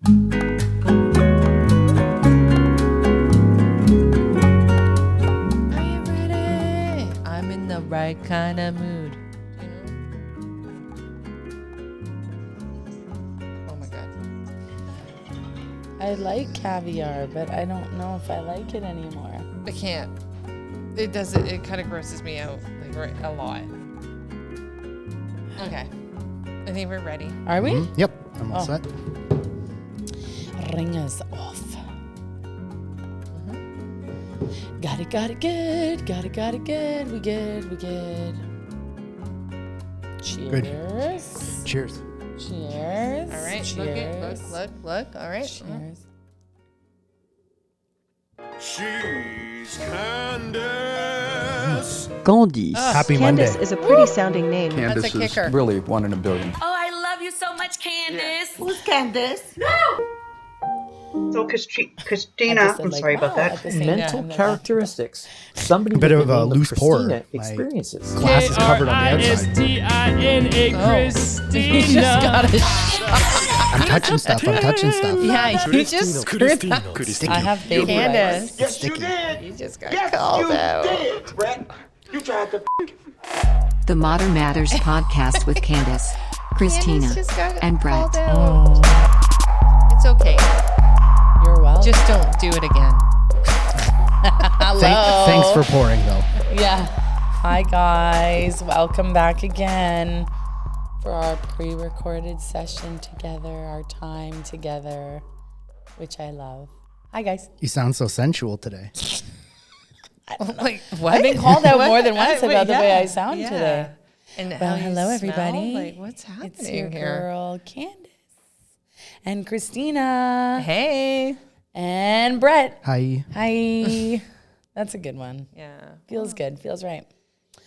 you ready? I'm in the right kind of mood. Oh my God. I like caviar, but I don't know if I like it anymore. I can't. It doesn't. It kind of grosses me out a lot. Okay. I think we're ready. Are we? Mm-hmm. Yep. I'm all set. Ring us off. Got it good. Got it good. We good. Cheers. Cheers. Cheers. All right. Cheers. Look. All right. Cheers. She's Candice. Candice. Happy Candice Monday. is a pretty sounding name. That's a Candice is kicker. really 1 in a billion. Oh, I love you so much, Candice. Who's Candice? So I Kristina, just said, I'm like, sorry about wow, at that. the same Mental time. characteristics. Somebody Bit with of the a name loose pour. Kristina My experiences. Glass is covered on the outside. Kristina. You just got it. I'm touching stuff. Yeah, you just screwed that. Sticky. I have baby wipes. Candice, It's sticky. you just got called out. Bret. You tried to. The Modern Matters podcast with Candice, Kristina, Candice just got and Bret. called out. It's okay. You're welcome. Just don't do it again. Hello. Thanks for pouring, though. Yeah. Hi, guys. Welcome back again for our pre-recorded session together, our time together, which I love. Hi, guys. You sound so sensual today. Like what? I've been called out more than once Wait, about the way yeah, I sound yeah. today. And Well, how you hello, smell? everybody. Like, what's happening It's your here? girl, Candice, and Kristina, Hey. and Bret. Hi. Hi. That's a good one. Yeah. Feels good. Feels right.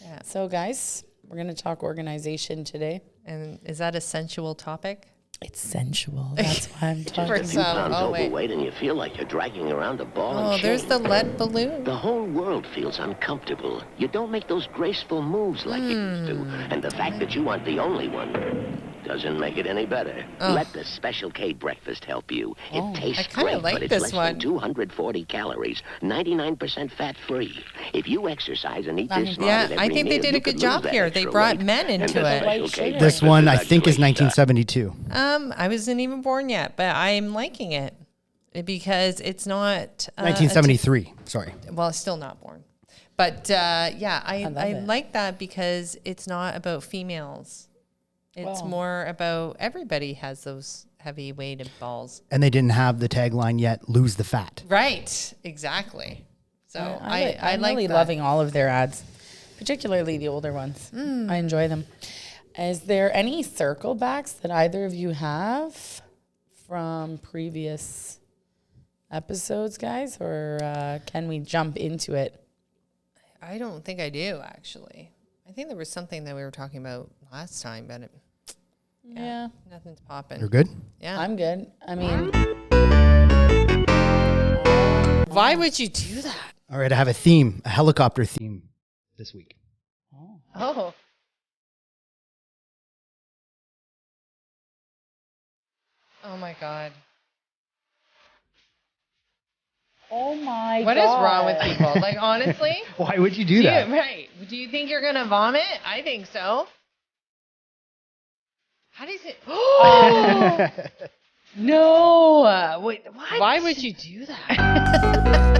Yeah. So, guys, we're going to talk organization today. And is that a sensual topic? It's sensual. That's why I'm talking For about some. Pounds Oh wait. overweight and you feel like you're dragging around a ball Oh, and there's chain. the lead balloon. The whole world feels uncomfortable. You don't make those graceful moves like you used to. And the fact that you aren't the only one doesn't make it any better. Let the Special K breakfast help you. It tastes I kinda great, like but it's this less one. than 240 calories, 99% fat-free. If you exercise and eat this smart Yeah, at every I think they meal, did you a good could job lose that here. They extra brought weight. men And into the it. Special K This This breakfast one, is I actually think, is great stuff. 1972. I wasn't even born yet, but I'm liking it because it's not 1973. Sorry. well, still not born. But yeah, I love it. like that because it's not about females. It's Well. more about everybody has those heavy weighted balls. And they didn't have the tagline yet, lose the fat. Right. Exactly. So I I'm like really that. loving all of their ads, particularly the older ones. I enjoy them. Is there any circle backs that either of you have from previous episodes, guys? Or can we jump into it? I don't think I do actually. I think there was something that we were talking about last time, but Yeah. nothing's popping. You're good? Yeah. I'm good. I mean, Why would you do that? All right, I have a theme, a helicopter theme this week. Oh. Oh my God. oh my What is wrong with people? Like, honestly? Why would you do that? Right. Do you think you're going to vomit? I think so. How does it? Oh! No. Wait, what? Why would you do that?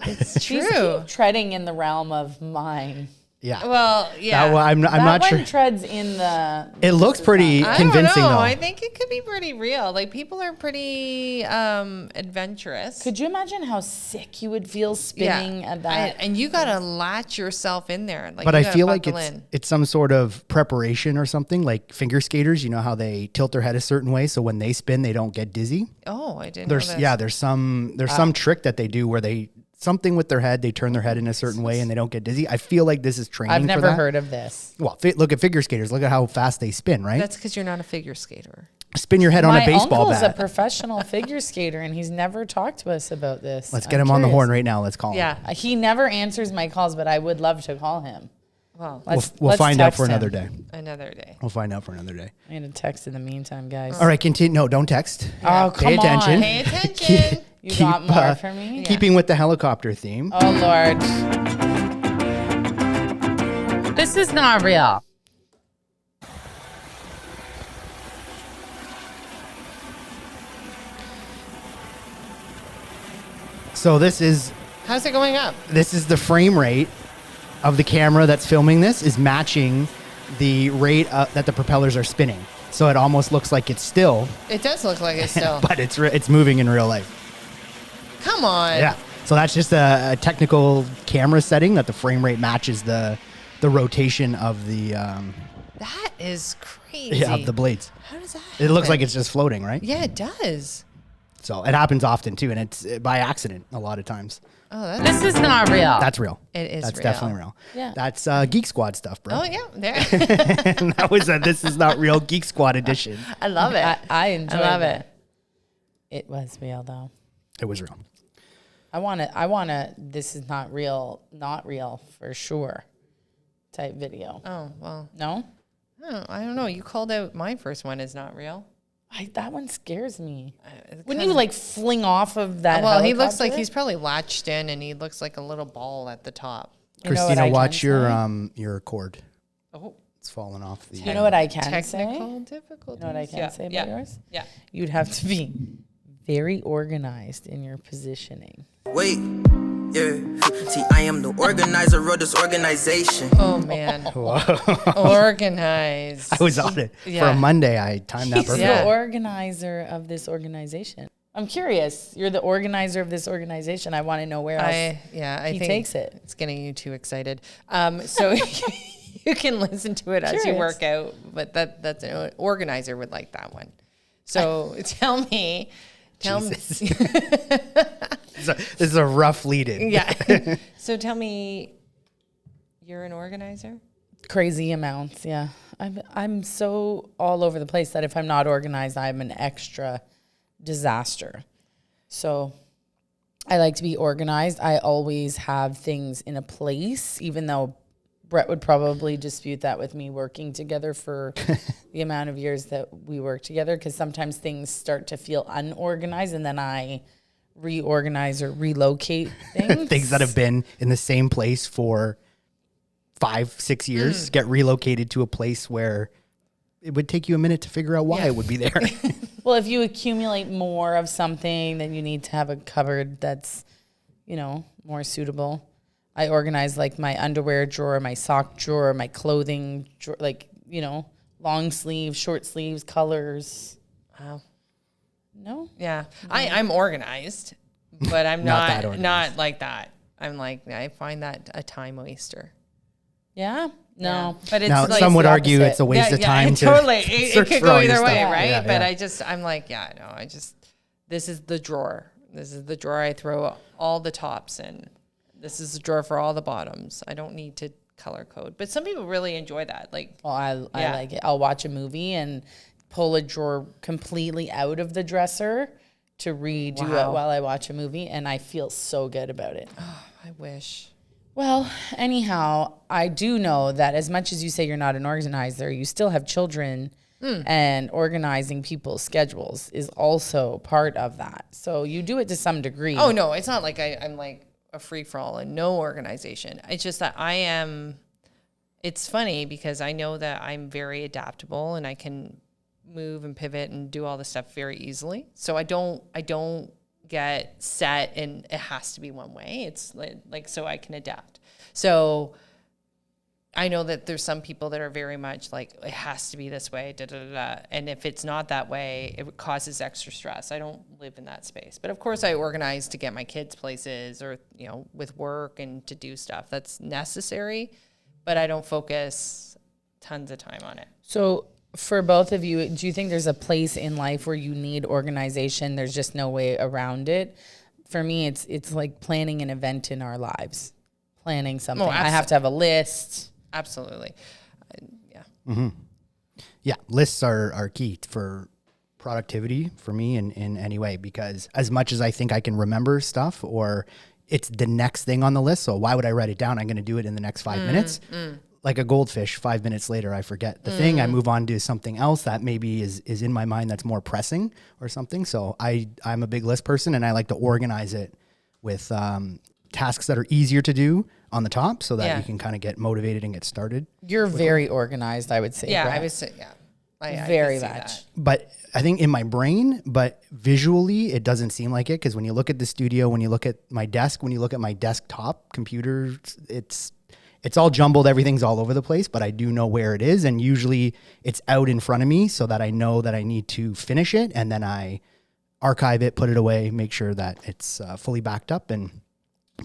It's She's true. keep treading in the realm of mine. Yeah. Well, yeah. That one, I'm That not one sure. treads in the. It looks pretty I convincing, don't know. though. I think it could be pretty real. Like, people are pretty adventurous. Could you imagine how sick you would feel spinning at that? And you got to latch yourself in there. Like, But you I gotta feel like buckle it's in. it's some sort of preparation or something, like figure skaters. You know how they tilt their head a certain way, so when they spin, they don't get dizzy. Oh, I didn't There's know this. there's some trick that they do where they something with their head, they turn their head in a certain way and they don't get dizzy. I feel like this is training. I've for never that. heard of this. Well, look at figure skaters. Look at how fast they spin, right? That's because you're not a figure skater. Spin your head on a baseball uncle's bat. a professional figure skater, and he's never talked to us about this. Let's get him on the horn right now. Let's call him. Yeah. He never answers my calls, but I would love to call him. Well, We'll find out text for him. another day. another day. We'll find out for another day. I'm going to text in the meantime, guys. All right, continue. No, don't text. Oh, Pay come attention. on. Pay attention. You got more for me? Keeping with the helicopter theme. Oh, Lord. This is not real. So this is How's it going up? the frame rate of the camera that's filming this is matching the rate that the propellers are spinning. So it almost looks like it's still, It does look like it's still. but it's moving in real life. Come on. Yeah. So that's just a technical camera setting that the frame rate matches the rotation of the That is crazy. of the blades. How does that It looks happen? like it's just floating, right? Yeah, it does. So it happens often too, and it's by accident a lot of times. Oh, that's This is not real. That's real. It is That's real. definitely real. Yeah. That's Geek Squad stuff, bro. Oh, yeah. There. And that was a This Is Not Real Geek Squad edition. I love it. I enjoy love it. It was real, though. It was real. I want to, this is not real for sure type video. Oh, well. No? I don't know. You called out my first one is not real. That one scares me. It's When kinda- you like fling off of that Well, he looks like helicopter? he's probably latched in and he looks like a little ball at the top. You know what I Christina, can watch say? your cord. Oh. It's falling off the. You know what I can say? Technical difficulties. You know what I can say about yours? Yeah. You'd have to be very organized in your positioning. Wait, yeah. See, I am the organizer of this organization. Oh, man. Organized. I was on it for Yeah. a Monday. I timed that He's perfect. the organizer of this organization. I'm curious. You're the organizer of this organization. I want to know where else I he think takes it. It's getting you too excited. So you can listen to it as you Curious. work out, but that's an organizer would like that one. So tell me. This is a rough lead-in. Yeah. So tell me, you're an organizer? Crazy amounts, yeah. I'm so all over the place that if I'm not organized, I'm an extra disaster. So I like to be organized. I always have things in a place, even though Bret would probably dispute that with me working together for the amount of years that we work together, because sometimes things start to feel unorganized and then I reorganize or relocate things. Things that have been in the same place for 5-6 years get relocated to a place where it would take you a minute to figure out why it would be there. Well, if you accumulate more of something, then you need to have a cupboard that's, more suitable. I organize like my underwear drawer, my sock drawer, my clothing drawer, long sleeves, short sleeves, colors. Wow. No? Yeah. I'm organized, but I'm Not that not organized. like that. I'm like, I find that a time waster. Yeah? No. But it's Now, like some would the argue opposite. it's a waste of time to totally. It search could for go all your either way, stuff. right? Yeah, But yeah. I'm like, this is the drawer. This is the drawer I throw all the tops in. This is the drawer for all the bottoms. I don't need to color code. But some people really enjoy that. Like, Well, I like it. I'll watch a movie and pull a drawer completely out of the dresser to redo it while I watch a movie, and I feel so good about it. I wish. Well, anyhow, I do know that as much as you say you're not an organizer, you still have children, and organizing people's schedules is also part of that. So you do it to some degree. Oh, no, it's not like I'm like a free-for-all and no organization. It's just that it's funny because I know that I'm very adaptable and I can move and pivot and do all this stuff very easily. So I don't get set and it has to be one way. It's like so I can adapt. So I know that there's some people that are very much like, it has to be this way, and if it's not that way, it causes extra stress. I don't live in that space. But of course I organize to get my kids places or, with work and to do stuff that's necessary, but I don't focus tons of time on it. So for both of you, do you think there's a place in life where you need organization? There's just no way around it. For me, it's like planning an event in our lives, planning something. I have to have a list. Absolutely. Yeah, lists are key for productivity for me in any way, because as much as I think I can remember stuff or it's the next thing on the list, so why would I write it down? I'm going to do it in the next 5 minutes. like a goldfish, 5 minutes later, I forget the thing. I move on to something else that maybe is in my mind that's more pressing or something. So I'm a big list person, and I like to organize it with tasks that are easier to do on the top so that you can kind of get motivated and get started. You're very organized, I would say. Yeah, Brett. I was, I very could see much. that. But I think in my brain, but visually it doesn't seem like it. Cause when you look at the studio, when you look at my desk, when you look at my desktop computer, it's all jumbled. Everything's all over the place, but I do know where it is. And usually it's out in front of me so that I know that I need to finish it. And then I archive it, put it away, make sure that it's fully backed up and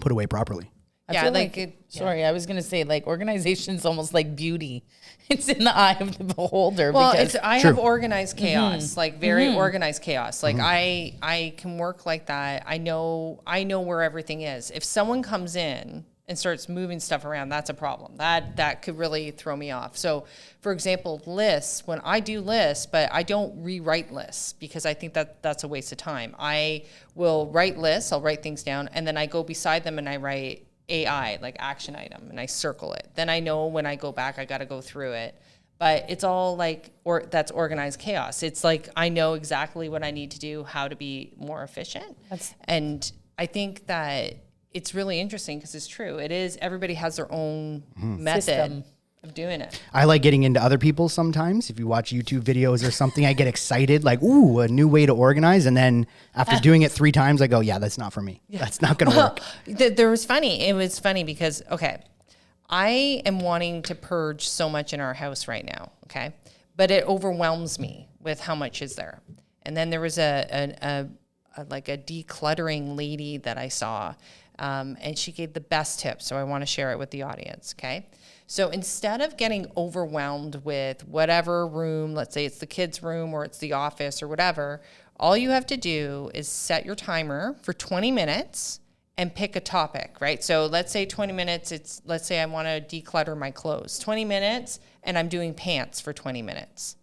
put away properly. I feel like sorry, I was going to say like organization's almost like beauty. It's in the eye of the beholder. Well, because I have organized chaos, like very organized chaos. Like I can work like that. I know where everything is. If someone comes in and starts moving stuff around, that's a problem. That could really throw me off. So, for example, lists, when I do lists, but I don't rewrite lists because I think that's a waste of time. I will write lists, I'll write things down, and then I go beside them and I write AI, like action item, and I circle it. Then I know when I go back, I got to go through it. But it's all like, that's organized chaos. It's like, I know exactly what I need to do, how to be more efficient. And I think that it's really interesting because it's true. It is, everybody has their own method System of doing it. I like getting into other people's sometimes. If you watch YouTube videos or something, I get excited, like, ooh, a new way to organize. And then after doing it 3 times, I go, yeah, that's not for me. Yeah. That's not going to work. It was funny because, okay, I am wanting to purge so much in our house right now, okay? But it overwhelms me with how much is there. And then there was a decluttering lady that I saw, and she gave the best tips. So I want to share it with the audience, okay? So instead of getting overwhelmed with whatever room, let's say it's the kids' room or it's the office or whatever, all you have to do is set your timer for 20 minutes and pick a topic, right? So let's say 20 minutes, let's say I want to declutter my clothes. 20 minutes, and I'm doing pants for 20 minutes.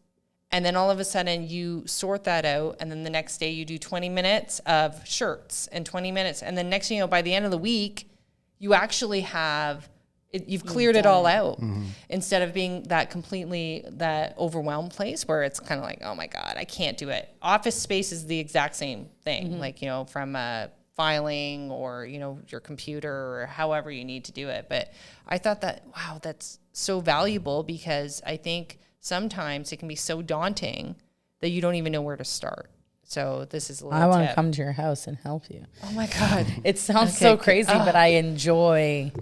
And then all of a sudden you sort that out, and then the next day you do 20 minutes of shirts and 20 minutes. And then next thing you know, by the end of the week, you actually have... You've cleared it all out instead of being that overwhelmed place where it's kind of like, oh my God, I can't do it. Office space is the exact same thing, like, from filing or, your computer or however you need to do it. But I thought that, wow, that's so valuable because I think sometimes it can be so daunting that you don't even know where to start. So this is a little I want to tip. come to your house and help you. Oh my God. It sounds so crazy, but I enjoy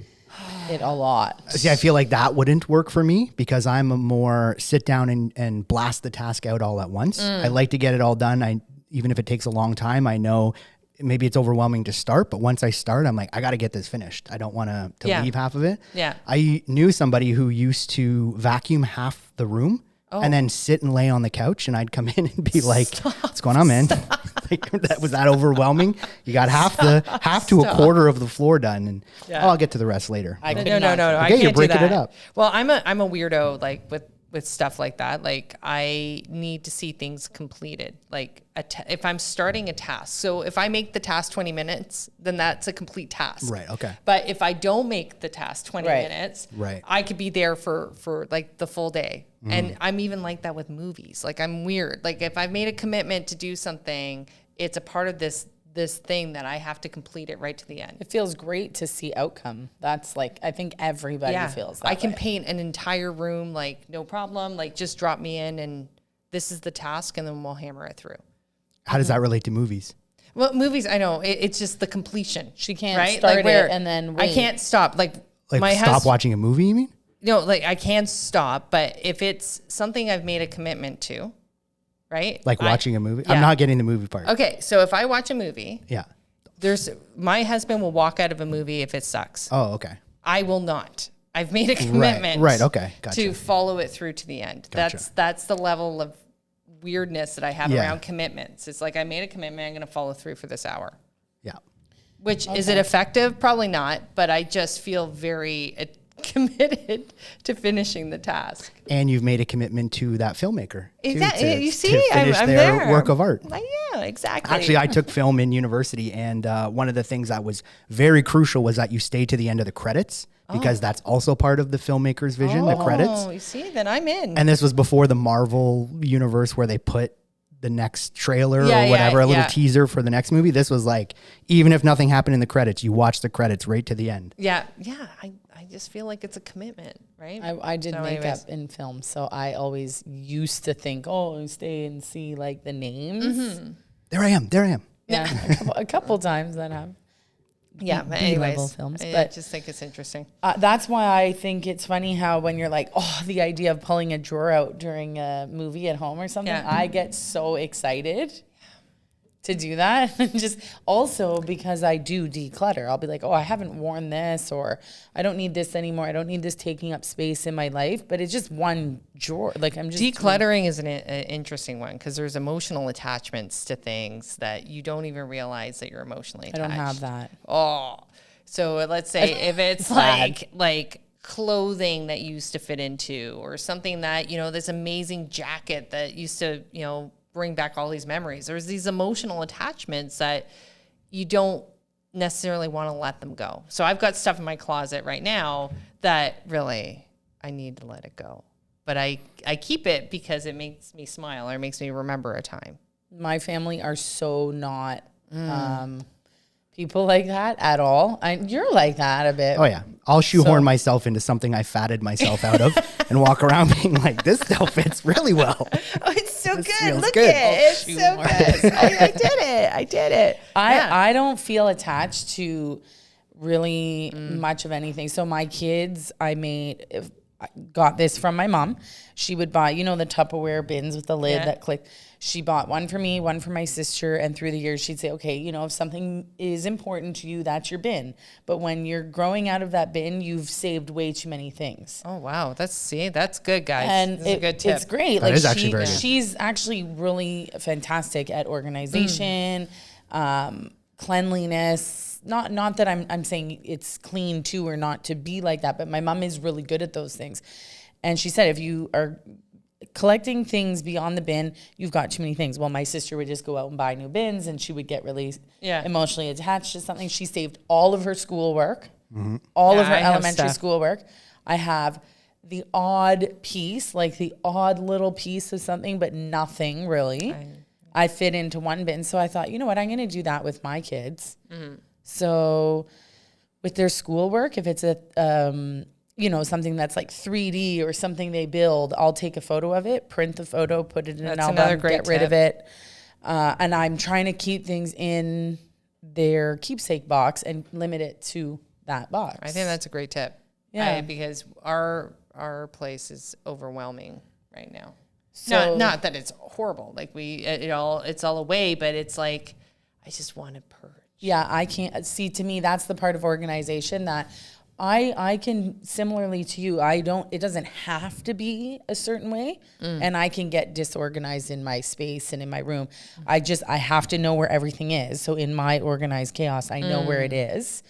it a lot. See, I feel like that wouldn't work for me because I'm a more sit down and blast the task out all at once. I like to get it all done. Even if it takes a long time, I know maybe it's overwhelming to start, but once I start, I'm like, I got to get this finished. I don't want to leave half of it. Yeah. I knew somebody who used to vacuum half the room and then sit and lay on the couch, and I'd come in and be like, what's going on, man? Like, was that overwhelming? You got half to a quarter of the floor done, and I'll get to the rest later. No. Okay, I can't you're breaking do that. it up. Well, I'm a weirdo, like with stuff like that. Like I need to see things completed. Like if I'm starting a task, so if I make the task 20 minutes, then that's a complete task. Right. Okay. But if I don't make the task 20 minutes, I could be there for like the full day. And I'm even like that with movies. Like I'm weird. Like if I've made a commitment to do something, it's a part of this thing that I have to complete it right to the end. It feels great to see outcome. That's like, I think everybody feels that I can way. paint an entire room, like no problem. Like just drop me in and this is the task and then we'll hammer it through. How does that relate to movies? Well, movies, I know it's just the completion. She can't start it and then wait. I can't stop. Like my stop watching a movie, you mean? No, like I can stop, but if it's something I've made a commitment to, right? Like watching a movie? Yeah. I'm not getting the movie part. Okay, so if I watch a movie, Yeah. my husband will walk out of a movie if it sucks. Oh, okay. I will not. I've made a commitment Right, okay. Gotcha. to follow it through to the end. Gotcha. That's the level of weirdness that I have Yeah. around commitments. It's like I made a commitment, I'm going to follow through for this hour. Yeah. Which is it effective? Probably not, but I just feel very committed to finishing the task. And you've made a commitment to that filmmaker. Exactly. You see, to finish I'm their there. work of art. Yeah, Yeah, exactly. Actually, I took film in university, and one of the things that was very crucial was that you stay to the end of the credits, because that's also part of the filmmaker's vision, the credits. Oh, you see, then I'm in. And this was before the Marvel universe where they put the next trailer or whatever, a little teaser for the next movie. This was like, even if nothing happened in the credits, you watch the credits right to the end. Yeah. I just feel like it's a commitment, right? I did makeup in film, so I always used to think, stay and see like the names. Mm-hmm. There I am. Yeah, a couple times that have. Yeah, but B-level films, I but just think it's interesting. That's why I think it's funny how when you're like, the idea of pulling a drawer out during a movie at home or something, I get so excited to do that. Just also because I do declutter. I'll be like, I haven't worn this, or I don't need this anymore. I don't need this taking up space in my life, but it's just one drawer. Like I'm just decluttering is an interesting one because there's emotional attachments to things that you don't even realize that you're emotionally attached. I don't have that. So let's say if it's like clothing that you used to fit into, or something that, this amazing jacket that used to, bring back all these memories. There's these emotional attachments that you don't necessarily want to let them go. So I've got stuff in my closet right now that really I need to let it go. But I keep it because it makes me smile or makes me remember a time. My family are so not people like that at all. You're like that a bit. Oh, yeah. I'll shoehorn myself into something I fatted myself out of and walk around being like, this still fits really well. Oh, it's so This good. feels Look good. at it. It's so good. I did it. I don't feel attached to really much of anything. So my kids, I got this from my mom. She would buy, the Tupperware bins with the lid that click. She bought one for me, one for my sister, and through the years she'd say, okay, if something is important to you, that's your bin. But when you're growing out of that bin, you've saved way too many things. Oh, wow. That's good, guys. And that's a good tip. It's great. That is actually very good. She's actually really fantastic at organization, cleanliness. Not that I'm saying it's clean too or not to be like that, but my mom is really good at those things. And she said, if you are collecting things beyond the bin, you've got too many things. Well, my sister would just go out and buy new bins, and she would get really emotionally attached to something. She saved all of her schoolwork, all of her elementary schoolwork. I have the odd piece, like the odd little piece of something, but nothing really. I fit into one bin. So I thought, you know what, I'm going to do that with my kids. So with their schoolwork, if it's something that's like 3D or something they build, I'll take a photo of it, print the photo, put it in an album, get rid of it. And I'm trying to keep things in their keepsake box and limit it to that box. I think that's a great tip. Yeah. Because our place is overwhelming right now. So not that it's horrible. Like it's all away, but it's like I just want to purge. Yeah, I can't see. To me, that's the part of organization that I can, similarly to you, it doesn't have to be a certain way, and I can get disorganized in my space and in my room. I have to know where everything is. So in my organized chaos, I know where it is,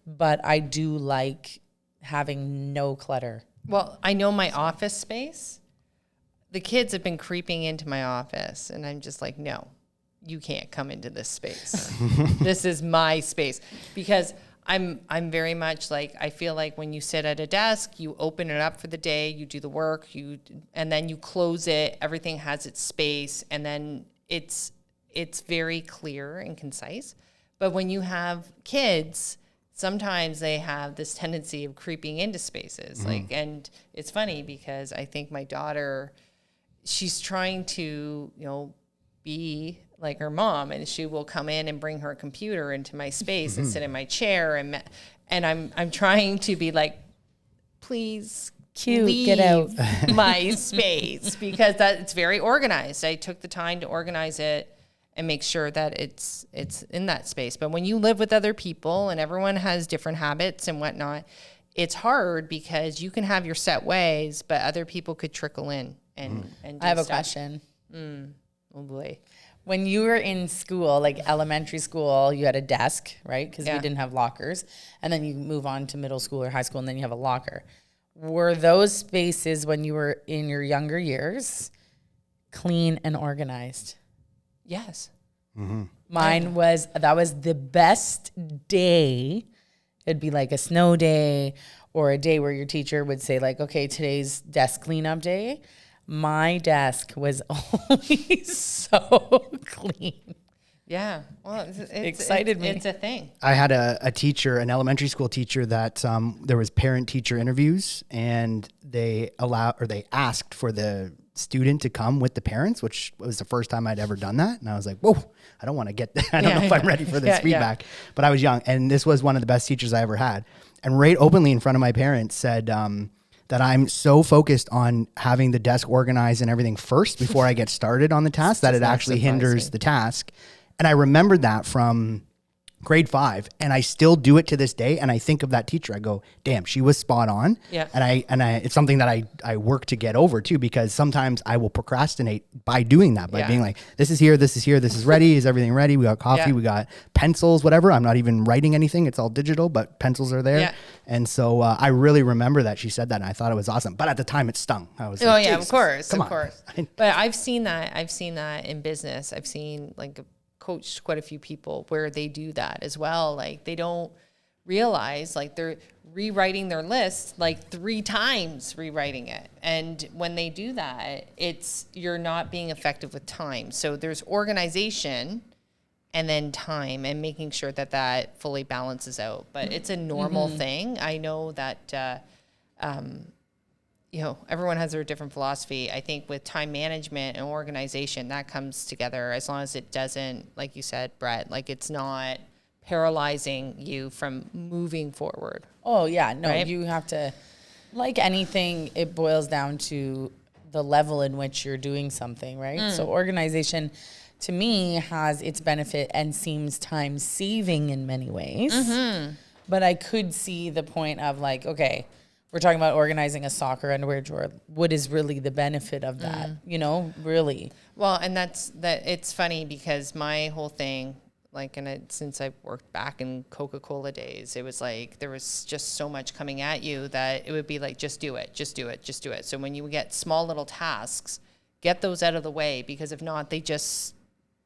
but I do like having no clutter. Well, I know my office space. The kids have been creeping into my office, and I'm just like, no, you can't come into this space. This is my space. Because I'm very much like, I feel like when you sit at a desk, you open it up for the day, you do the work, and then you close it, everything has its space, and then it's very clear and concise. But when you have kids, sometimes they have this tendency of creeping into spaces. And it's funny because I think my daughter, she's trying to, be like her mom, and she will come in and bring her computer into my space and sit in my chair, and I'm trying to be like, please leave get out my space, because it's very organized. I took the time to organize it and make sure that it's in that space. But when you live with other people and everyone has different habits and whatnot, it's hard because you can have your set ways, but other people could trickle in and do I have stuff. a question. Oh boy. When you were in school, like elementary school, you had a desk, right? Because we didn't have lockers. And then you move on to middle school or high school, and then you have a locker. Were those spaces, when you were in your younger years, clean and organized? Yes. Mine was the best day. It'd be like a snow day or a day where your teacher would say like, okay, today's desk cleanup day. My desk was always so clean. Yeah. Well, it's Excited me. It's a thing. I had a teacher, an elementary school teacher that there was parent-teacher interviews, and they asked for the student to come with the parents, which was the first time I'd ever done that. And I was like, whoa, I don't want to get that. I don't know if I'm ready for this feedback. But I was young, and this was one of the best teachers I ever had. And right openly in front of my parents said that I'm so focused on having the desk organized and everything first before I get started on the task that it actually hinders the task. And I remembered that from grade 5, and I still do it to this day. And I think of that teacher. I go, damn, she was spot on. Yeah. And I it's something that I work to get over too, because sometimes I will procrastinate by doing that, by being like, this is here, this is ready. Is everything ready? We got coffee, we got pencils, whatever. I'm not even writing anything. It's all digital, but pencils are there. Yeah. And so I really remember that she said that, and I thought it was awesome. But at the time it stung. I was like, of course. Come of on. course. But I've seen that in business. I've seen coached quite a few people where they do that as well. Like they don't realize like they're rewriting their list like 3 times rewriting it. And when they do that, you're not being effective with time. So there's organization and then time and making sure that fully balances out. But it's a normal thing. I know that, everyone has their different philosophy. I think with time management and organization, that comes together as long as it doesn't, like you said, Bret, like it's not paralyzing you from moving forward. Oh, yeah. No, right? You have to, like anything, it boils down to the level in which you're doing something, right? So organization, to me, has its benefit and seems time saving in many ways. But I could see the point of like, okay, we're talking about organizing a soccer underwear drawer. What is really the benefit of that? Really? Well, and it's funny because my whole thing, since I've worked back in Coca-Cola days, it was like there was just so much coming at you that it would be like, just do it, just do it, just do it. So when you get small little tasks, get those out of the way, because if not, they just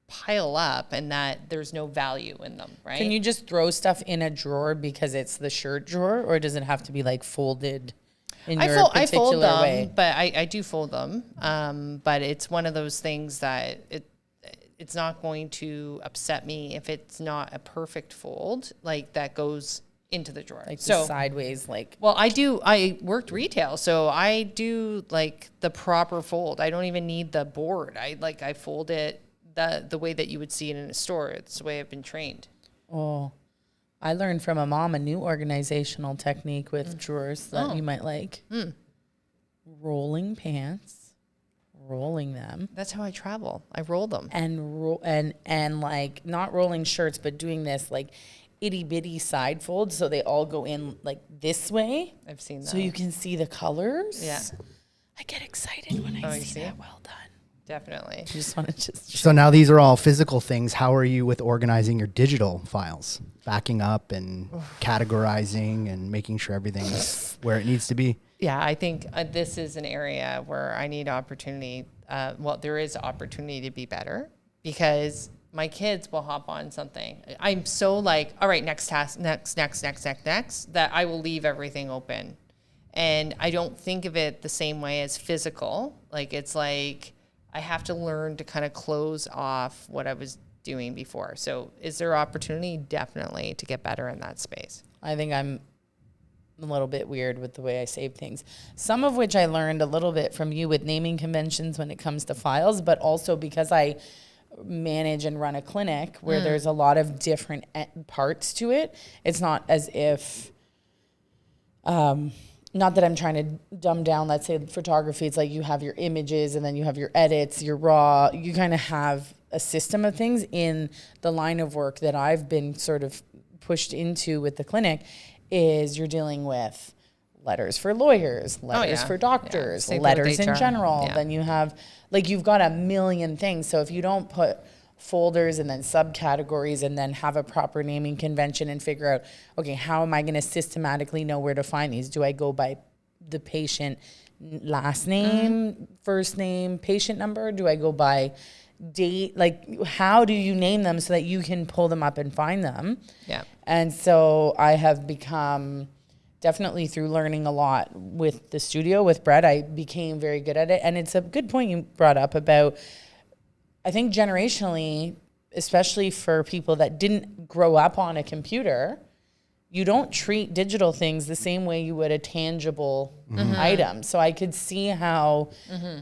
pile up and that there's no value in them, right? Can you just throw stuff in a drawer because it's the shirt drawer, or does it have to be like folded in your particular I fold them, way? But I do fold them. But it's one of those things that it's not going to upset me if it's not a perfect fold, like that goes into the drawer. Like so sideways, like. Well, I worked retail, so I do like the proper fold. I don't even need the board. I fold it the way that you would see it in a store. It's the way I've been trained. Oh, I learned from a mom a new organizational technique with drawers that you might like. Rolling pants, rolling them. That's how I travel. I roll them. And like not rolling shirts, but doing this like itty bitty side folds so they all go in like this way. I've seen that. So you can see the colors. Yeah. I get excited when I see that. Well done. Definitely. Just want to So now these are all physical things. How are you with organizing your digital files? Backing up and categorizing and making sure everything's where it needs to be? Yeah, I think this is an area where I need opportunity. There is opportunity to be better because my kids will hop on something. I'm so like, all right, next task, next, that I will leave everything open. And I don't think of it the same way as physical. Like, it's like, I have to learn to kind of close off what I was doing before. So is there opportunity? Definitely to get better in that space. I think I'm a little bit weird with the way I save things. Some of which I learned a little bit from you with naming conventions when it comes to files, but also because I manage and run a clinic where there's a lot of different parts to it. It's not as if... not that I'm trying to dumb down, let's say photography, it's like you have your images and then you have your edits, your raw, you kind of have a system of things. In the line of work that I've been sort of pushed into with the clinic is you're dealing with letters for lawyers, letters for doctors, letters in general. Then you have, like, you've got a million things. So if you don't put folders and then subcategories and then have a proper naming convention and figure out, okay, how am I going to systematically know where to find these? Do I go by the patient last name, first name, patient number? Do I go by date? Like, how do you name them so that you can pull them up and find them? Yeah. And so I have become, definitely through learning a lot with the studio, with Bret, I became very good at it. And it's a good point you brought up about, I think generationally, especially for people that didn't grow up on a computer, you don't treat digital things the same way you would a tangible item. So I could see how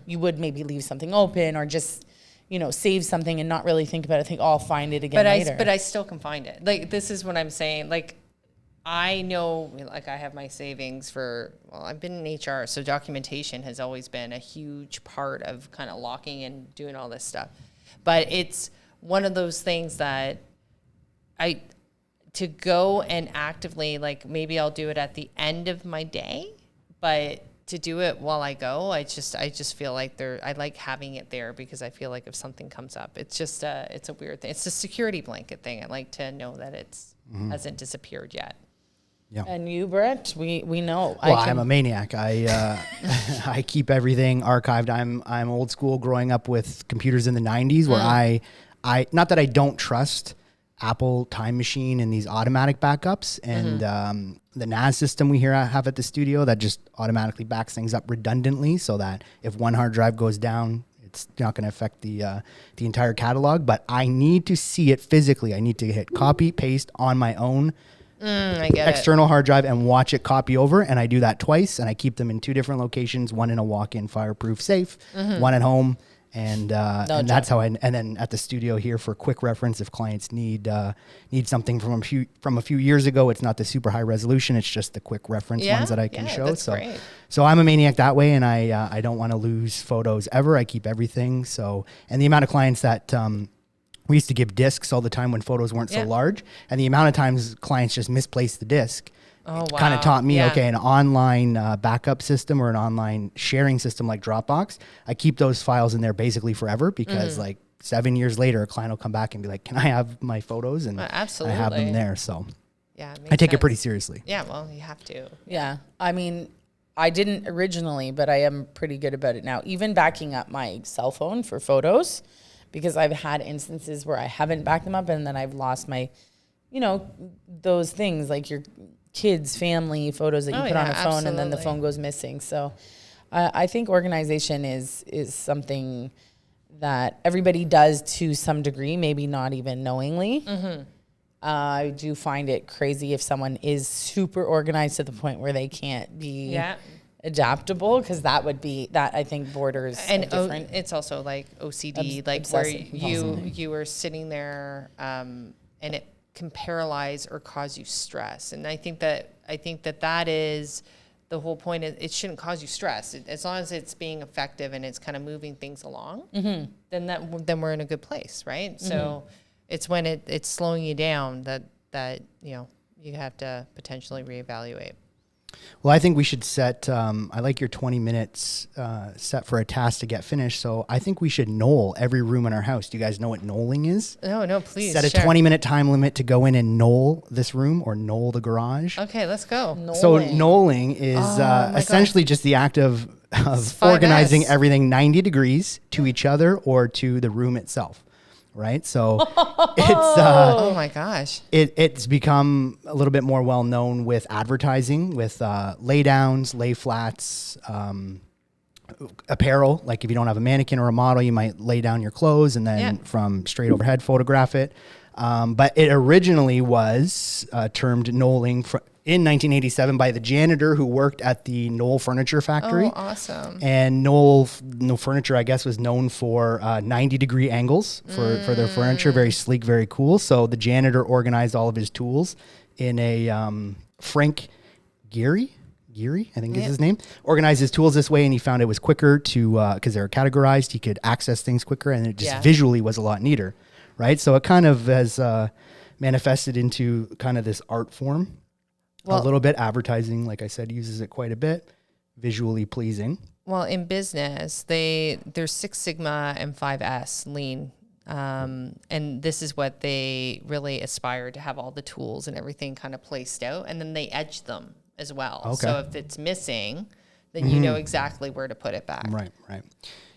you would maybe leave something open or just, you know, save something and not really think about it. Think, oh, I'll find it again later. But I still can find it. Like, this is what I'm saying. Like, I know, like, I have my savings for, well, I've been in HR, so documentation has always been a huge part of kind of locking and doing all this stuff. But it's one of those things that to go and actively, like, maybe I'll do it at the end of my day, but to do it while I go, I just feel like I like having it there because I feel like if something comes up, it's just it's a weird thing. It's a security blanket thing. I like to know that it's hasn't disappeared yet. Yeah. And you, Bret, we know. Well, I'm a maniac. I keep everything archived. I'm old school, growing up with computers in the 90s where I not that I don't trust Apple Time Machine and these automatic backups and the NAS system we have at the studio that just automatically backs things up redundantly so that if one hard drive goes down, it's not going to affect the entire catalog. But I need to see it physically. I need to hit copy, paste on my own external hard drive and watch it copy over. And I do that twice, and I keep them in 2 different locations, one in a walk-in fireproof safe, one at home. And that's how and then at the studio here for quick reference, if clients need something from a few years ago, it's not the super high resolution, it's just the quick reference ones that I can show. That's great. So I'm a maniac that way, and I don't want to lose photos ever. I keep everything. So, and the amount of clients that we used to give discs all the time when photos weren't so large, and the amount of times clients just misplaced the disc. Kind of taught me, okay, an online backup system or an online sharing system like Dropbox, I keep those files in there basically forever because like 7 years later, a client will come back and be like, can I have my photos? And absolutely. I have them there. So yeah, I take it pretty seriously. Yeah, well, you have to. Yeah. I mean, I didn't originally, but I am pretty good about it now. Even backing up my cell phone for photos, because I've had instances where I haven't backed them up and then I've lost my, you know, those things like your kids, family photos that you put on a phone and then the phone goes missing. So I think organization is something that everybody does to some degree, maybe not even knowingly. I do find it crazy if someone is super organized to the point where they can't be adaptable, because that I think borders and different. It's also like OCD, like where you are sitting there and it can paralyze or cause you stress. And I think that is the whole point. It shouldn't cause you stress. As long as it's being effective and it's kind of moving things along, then we're in a good place, right? So it's when it's slowing you down that you know you have to potentially reevaluate. Well, I think we should set, I like your 20 minutes set for a task to get finished. So I think we should knoll every room in our house. Do you guys know what knolling is? No, please. Set a 20-minute time limit to go in and knoll this room or knoll the garage. Okay, let's go. So knolling is essentially just the act of organizing everything 90 degrees to each other or to the room itself. Right. So it's oh my gosh. It's become a little bit more well known with advertising, with lay downs, lay flats, apparel. Like if you don't have a mannequin or a model, you might lay down your clothes and then from straight overhead photograph it. But it originally was termed knolling in 1987 by the janitor who worked at the Knoll Furniture Factory. Oh, awesome. And Knoll Furniture, I guess, was known for 90-degree angles for their furniture. Very sleek, very cool. So the janitor organized all of his tools in a Frank Gehry, I think is his name, organized his tools this way, and he found it was quicker to, because they were categorized, he could access things quicker, and it just visually was a lot neater, right? So it kind of has manifested into kind of this art form. Well, a little bit. Advertising, like I said, uses it quite a bit. Visually pleasing. Well, in business, there's 6 Sigma and 5S lean. And this is what they really aspire to have, all the tools and everything kind of placed out. And then they edge them as well. Okay. So if it's missing, then you know exactly where to put it back. Right.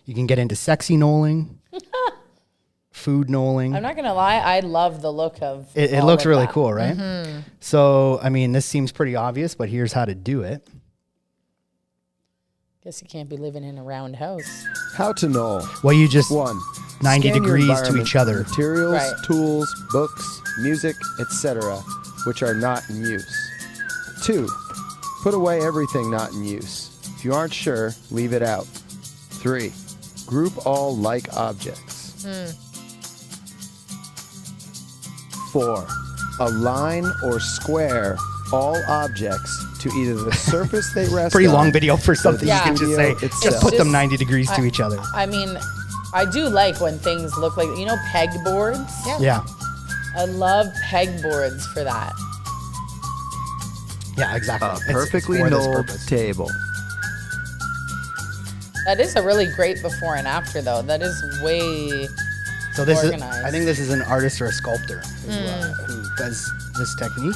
You can get into sexy knolling, food knolling. I'm not gonna lie, I love the look of It all looks of really that. cool, right? So, I mean, this seems pretty obvious, but here's how to do it. Guess you can't be living in a round house. How to Knoll. Well, you just 1. 90 Scan your degrees to environment each other. for materials, Right. tools, books, music, etc., which are not in use. 2. Put away everything not in use. If you aren't sure, leave it out. 3. Group all like objects. 4. Align or square all objects to either the surface they rest Pretty on long video for something Yeah. you can just say, studio just itself. put them Just- 90 degrees to each other. I mean, I do like when things look like, you know, pegboards? Yeah. I love pegboards for that. Yeah, exactly. A It's perfectly for this knolled purpose. table. That is a really great before and after, though. That is way. So this organized. is, I think this is an artist or a sculptor who does this technique.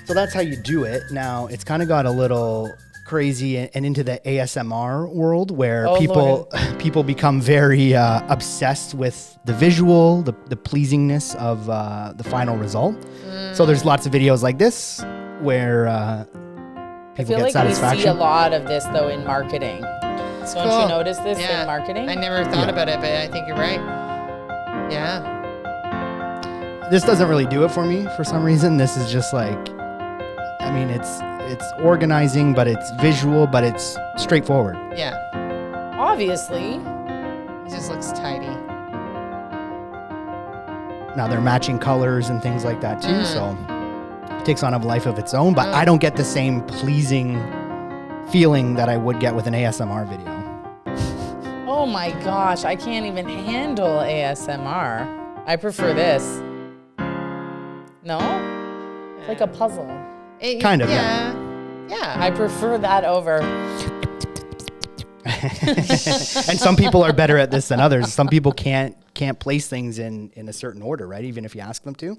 So that's how you do it. Now it's kind of got a little crazy and into the ASMR world where Oh, people become very obsessed with the visual, the pleasingness of the final result. So there's lots of videos like this where I people feel get like we satisfaction. see a lot of this, though, in marketing. So don't you notice this Yeah. in marketing? I never thought about it, but I think you're right. Yeah. This doesn't really do it for me for some reason. This is just like, I mean, it's organizing, but it's visual, but it's straightforward. Yeah. Obviously. It just looks tidy. Now they're matching colors and things like that too, so it takes on a life of its own, but I don't get the same pleasing feeling that I would get with an ASMR video. Oh my gosh, I can't even handle ASMR. I prefer this. No? It's like a puzzle. Kind of, Yeah. Yeah. I prefer that over. And some people are better at this than others. Some people can't place things in a certain order, right? Even if you ask them to.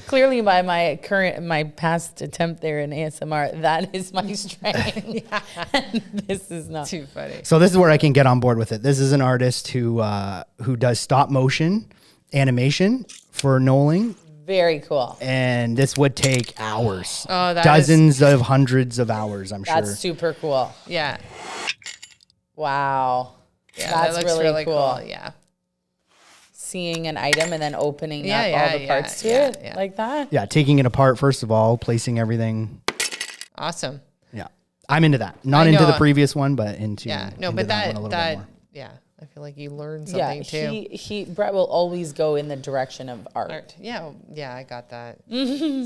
Clearly, by my past attempt there in ASMR, that is my strength. And this is not Too funny. So this is where I can get on board with it. This is an artist who does stop motion animation for knolling. Very cool. And this would take hours. Oh, that dozens of hundreds of hours, I'm sure. That's super cool. Yeah. Wow. Yeah. That's that looks really cool. Yeah. Seeing an item and then opening Yeah, up yeah, all the yeah, parts to yeah, it yeah. like that. Yeah, taking it apart first of all, placing everything. Awesome. Yeah, I'm into that. Not I into know. the previous one, but into Yeah. No, into but that one a little bit more. yeah. I feel like you learn something too. Brett will always go in the direction of art. Yeah. Yeah. I got that.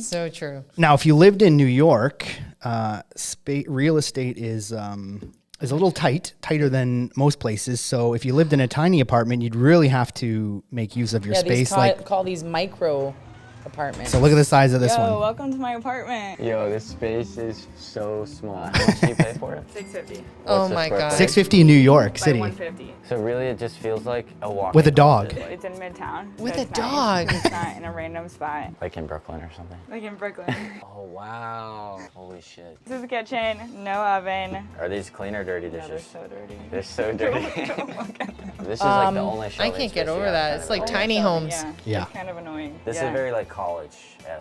So true. Now, if you lived in New York, real estate is a little tighter than most places. So if you lived in a tiny apartment, you'd really have to make use of your space. Call these micro apartments. So look at the size of this Yo, one. welcome to my apartment. Yo, this space is so small. How much do you pay for it? $650. Oh What's the my square God. footage? $650 in New York By City. $150. So really, it just feels like a walk. With a dog. It's in Midtown. With so a it's dog. Nice. It's not in a random spot. Like in Brooklyn or something. Like in Brooklyn. Oh wow! Holy shit! This is the kitchen. No oven. Are these clean or dirty Yeah, they're dishes? so dirty. They're so dirty. Don't look at them. This is like the only I shelving can't space get you over have that. kind It's of like in a tiny way. homes. Yeah. Yeah. It's kind of annoying. This yeah. is very like college.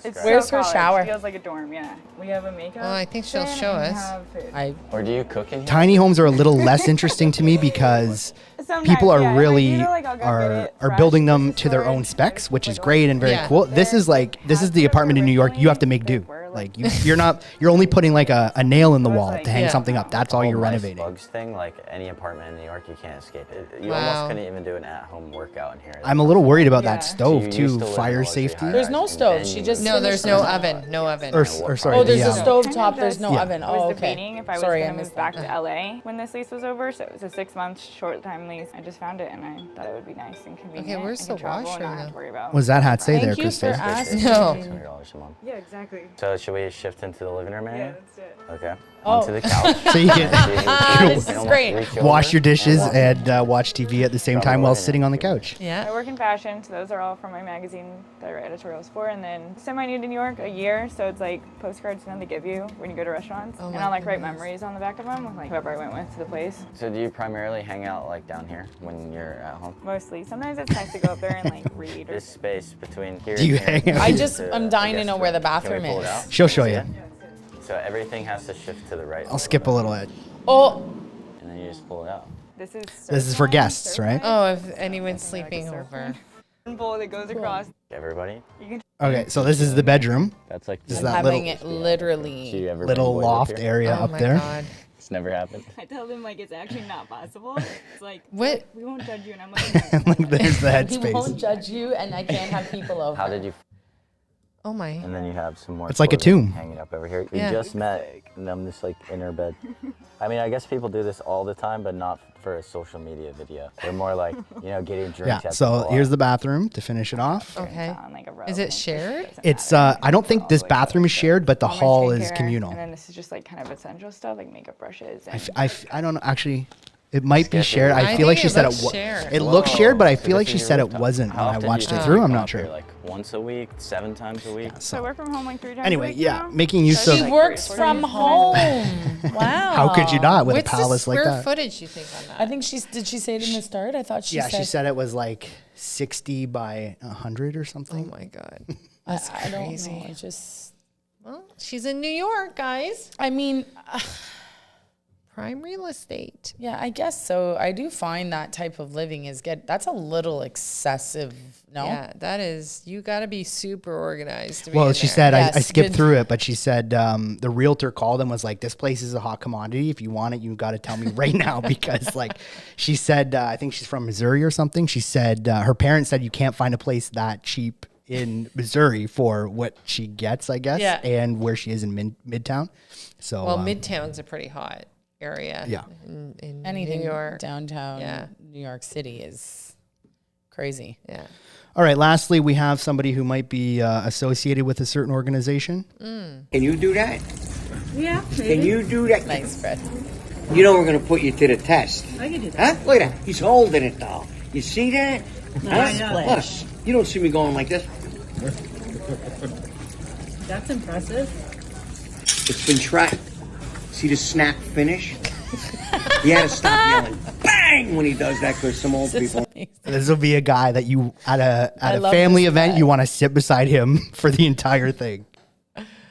It's Where's so her college. shower? It feels like a dorm, yeah. We have a makeup. Oh, I think she'll bin show and we us. have food. Or do you cook in here? Tiny homes are a little less interesting to me because Sometimes, people are yeah, really like, I'll go get it are fresh building from them the to their store. own specs, which is Like, great and very Yeah. cool. This is the apartment in New York. You have to make do. Like you're only putting like a nail in the wall to hang Yeah. something up. That's all The you're whole renovating. bugs thing, like any apartment in New York, you can't escape it. You Wow. almost couldn't even do an at-home workout in here. I'm a little worried about Yeah. that stove So you too. used to live in a Fire luxury safety. high-rise, There's no and stove. then She you just No, moved there's to no the- oven. No oven. Or sorry. Oh, there's the, a stove top. Kind of There's no just oven. was Oh, okay. debating if I was Sorry, I going to missed move back that. to LA when this lease was over. So it was a 6-month short-time lease. I just found it and I thought it would be nice and convenient. Okay, where's I can the travel washer, and not have though? to worry about. what does that hat say there, Thank you for Kristina? asking. No. $600 a month. Yeah, exactly. So should we shift into the living room area? Yeah, that's it. Okay. onto the couch. So you can This is great. wash your dishes and watch TV at the same time while sitting on the couch. Yeah. I work in fashion, so those are all from my magazine that I write editorials for. And then semi-nude in New York, a year, so it's like postcards they give you when you go to restaurants. Oh and my I'll like write goodness. memories on the back of them with like whoever I went with to the place. So do you primarily hang out like down here when you're at home? Mostly. Sometimes it's nice to go up there and like read. Or This space between here Do you and here. hang is I'm the dying to guest know where the room. bathroom Can we pull it is. out? She'll show See you. it? So everything has to shift to the right. I'll skip a little edge. Oh, And then you just pull it out. This is This is for guests, right? Oh, if anyone's sleeping over. bowl that goes across. Everybody? You can Okay, so this is the bedroom. That's like Is I'm that having little it literally. Do you ever little bring boys up loft here? area Oh up my there? God. It's never happened. I tell them like it's actually not possible. It's like What? we won't judge you, and I'm like, Like, there's the He won't headspace. judge you, and I can't have people over. How did you? Oh my. And then you have some more. It's like a clothing tomb. hanging up over here. We Yeah. just met, and I'm just like in her bed. I mean, I guess people do this all the time, but not for a social media video. They're more like, getting drinks. Yeah, at the so bar. here's the bathroom to finish it off. Okay. on like a row. Is it shared? It's I don't think this bathroom is shared, but the All my hall is skincare, communal. And then this is just like kind of essential stuff like makeup brushes. I, And f- I, f- I don't know, actually, it might be Sketchy. shared. I I feel like think she it said it looks was. shared. It looks shared, but I So feel like this she is your said it rooftop. wasn't How when I often do watched you it come through. I'm up not here? sure. Like once a week, 7 times a week. so I work from home like 3 times. Anyway, a week yeah, now. making use So of. it's She like works 3 or from 4 home. Wow. How could you not with What's a palace the like square that? footage you think on that? I think did she say it in the start? I thought she Yeah, said. she said it was like 60 by 100 or Oh something. my God. I don't crazy. know. It's just. Well, she's in New York, guys. I mean, Prime real estate. yeah, I guess so. I do find that type of living is that's a little excessive. No. Yeah, that is. You got to be super organized to be Well, in she there. said, I Yes, skipped good. through it, but she said the realtor called and was like, this place is a hot commodity. If you want it, you got to tell me right now because like she said, I think she's from Missouri or something. She said her parents said you can't find a place that cheap in Missouri for what she gets, I guess, Yeah. and where she is in Midtown. So, Well, Midtown's a pretty hot area. Yeah. In Anything New York. downtown Yeah. New York City is crazy. Yeah. all right, lastly, we have somebody who might be associated with a certain organization. Can you do that? Yeah. Can you do that? Nice, Fred. You know we're gonna put you to the test. I can do that. Huh? Look at that. He's holding it though. You see that? Nice Huh? splash. Look, you don't see me going like this. That's impressive. It's been tracked. See the snap finish? He had to stop yelling bang when he does that because some old people. This will be a guy that you at I a love family this event guy. you want to sit beside him for the entire thing.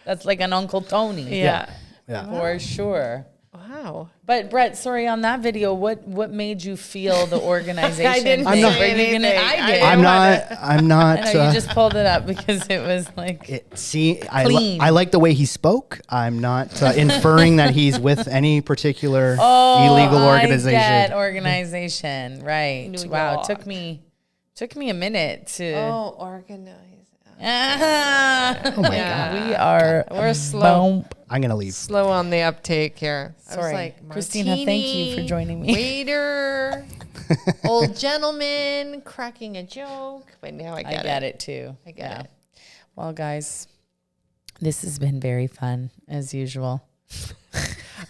That's like an Uncle Tony. Yeah. Yeah. For sure. Wow. But Brett, sorry, on that video, what made you feel the organization? I didn't thing? say Were you anything. I did. I'm not. I know you just pulled it up because it was like clean. I like the way he spoke. I'm not inferring that he's with any particular oh, illegal I organization. get organization, right? New Wow, York. took me a minute to. Oh, organized. Ah. Oh my God. We are We're slow. bump. I'm gonna leave. Slow on the uptake here. I was Sorry. like, Kristina, thank you for martini, joining me. Waiter, old gentleman cracking a joke, but now I get it too. I get it. Well, guys, this has been very fun as usual.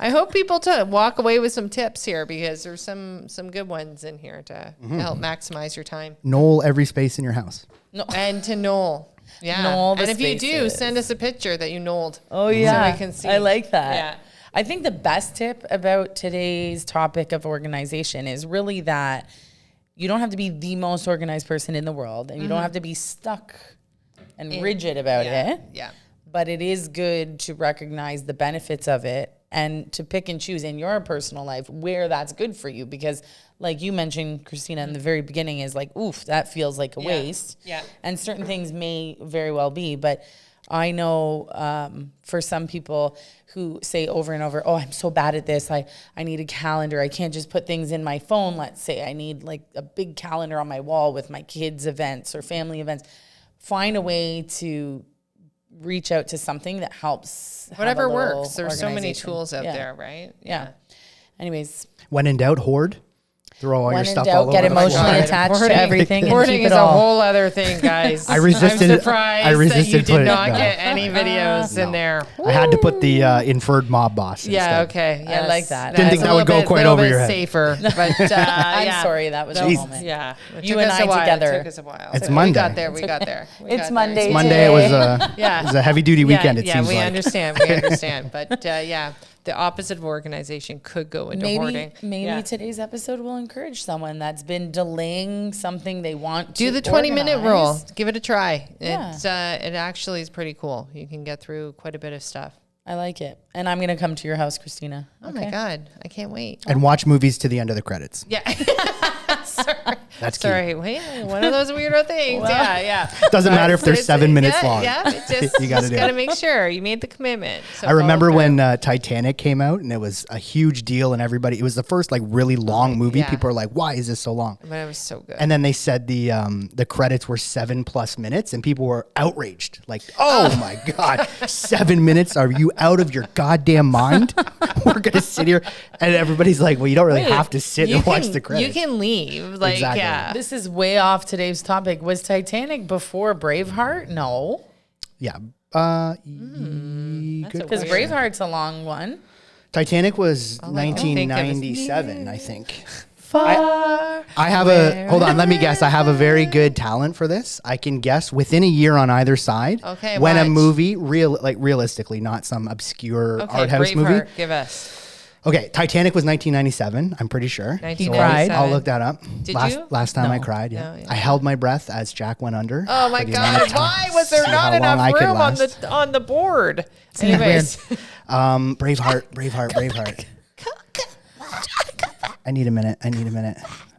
I hope people walk away with some tips here because there's some good ones in here to help maximize your time. Knoll every space in your house. No. And to Knoll. Yeah. Knoll the and if you do, spaces. send us a picture that you knolled. Oh yeah, So we can see. I like that. Yeah. I think the best tip about today's topic of organization is really that you don't have to be the most organized person in the world, and you don't have to be stuck and rigid about it. Yeah. But it is good to recognize the benefits of it and to pick and choose in your personal life where that's good for you. Because like you mentioned, Kristina, in the very beginning is like, oof, that feels like a waste. Yeah. And certain things may very well be. But I know for some people who say over and over, oh, I'm so bad at this. I need a calendar. I can't just put things in my phone. Let's say I need like a big calendar on my wall with my kids' events or family events. Find a way to reach out to something that helps. Whatever have a little works. There's so many organization. tools out Yeah. there, right? Yeah. Anyways, When in doubt, hoard. throw all When your in stuff doubt, all over get the place. emotionally attached to everything and Hoarding keep is it a all. whole other thing, guys. I resisted- I'm surprised I resisted that you putting did it not down. get any videos in there. I had to put the inferred mob boss Yeah, instead. okay. I Yes. like that. Didn't think That's that would a go little quite bit, over little your bit head. safer, but I'm yeah. sorry, that was a Jesus. moment. Yeah, it You took and us I a while. together. It took us a while. It's We Monday. got there. We got there. We It's got Monday there. Monday was Yeah. it was a heavy duty weekend. It yeah, seems we like. understand. We understand. But yeah, the opposite of organization could go into hoarding. Maybe Yeah. today's episode will encourage someone that's been delaying something they want to Do the 20-minute rule. organize. Give it a try. Yeah. It actually is pretty cool. You can get through quite a bit of stuff. I like it. And I'm going to come to your house, Kristina. Oh my God, I can't wait. And watch movies to the end of the credits. Yeah. Sorry. That's key. Sorry. Wait, one of those weirdo things. Well, yeah. Doesn't matter if they're 7 minutes long. Yeah, it just You gotta do gotta it. make sure you made the commitment. So I remember follow through. when Titanic came out and it was a huge deal and everybody, it was the first like really long movie. Yeah. People are like, why is this so long? But it was so good. And then they said the credits were 7+ minutes and people were outraged. Like, oh my God, 7 minutes? Are you out of your goddamn mind? We're going to sit here. And everybody's like, well, you don't really have to sit and watch the credits. You can leave. Like, Exactly. yeah. This is way off today's topic. Was Titanic before Braveheart? No. Yeah. Because weird. Braveheart's a long one. Titanic was All I can think of is 1997, I think. Far. I have hold on, let me guess. I have a very good talent for this. I can guess within a year on either side. Okay, when a watch. movie, realistically, not some obscure art house movie. Braveheart, give us. Okay, Titanic was 1997, I'm pretty sure. 1997. I'll look that up. Did you? Last time I No. cried, yeah. No, yeah. I held my breath as Jack went under. Oh my for the amount of God! time. Why was there See not how long I enough could room last. on the board? Seems Anyways, Braveheart. I need a minute.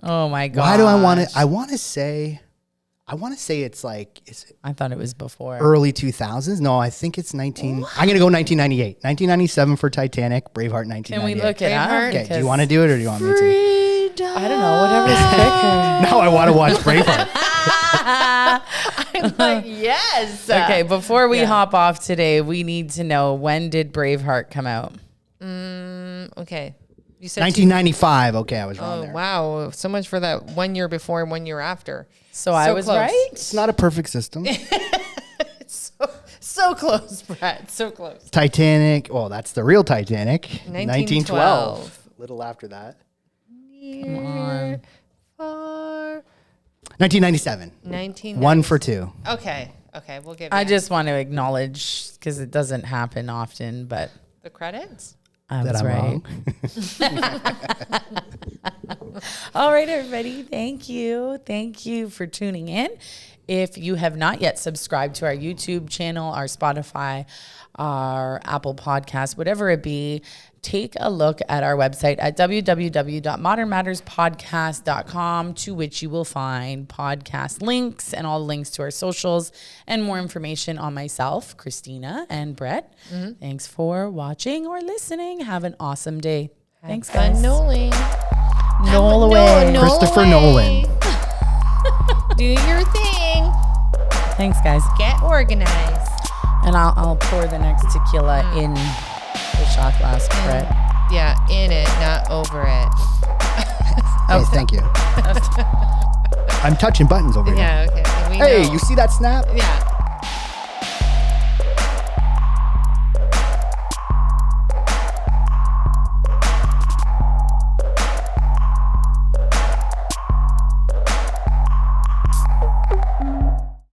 Oh my God. Why do I want to? I want to say it's like I thought it was before. early 2000s. No, I think it's 19. I'm gonna go 1998, 1997 for Titanic. Braveheart 1998. Can we look it up? Okay. Do you Because want to do it or do you want me to? I don't know. Whatever's quicker. Now I want to watch Braveheart. I'm like, yes. Okay, before we hop off today, we need to know, when did Braveheart come out? Okay. You said 1995. Okay, I was wrong Oh there. wow! So much for that 1 year before and 1 year after. So I was close. right? It's not a perfect system. So close, Brett. So close. Titanic. Oh, that's the real Titanic. 1912. A little after that. Come on. Far. 1997. 19. 1 for 2. Okay. Okay. We'll give. I you just want to acknowledge, because it doesn't happen often, but the credits. I That was I'm right. wrong. All right, everybody. Thank you. Thank you for tuning in. If you have not yet subscribed to our YouTube channel, our Spotify, our Apple Podcast, whatever it be, take a look at our website at www.modernmatterspodcast.com, to which you will find podcast links and all the links to our socials and more information on myself, Kristina, and Bret. Thanks for watching or listening. Have an awesome day. Thanks, guys. Knolling. Knoll away. Christopher Nolan. Do your thing. Thanks, guys. Get organized. And I'll pour the next tequila in the shot glass, Bret. Yeah, in it, not over it. Hey, thank you. I'm touching buttons over here. Yeah. Okay. We Hey, know. you see that snap? Yeah.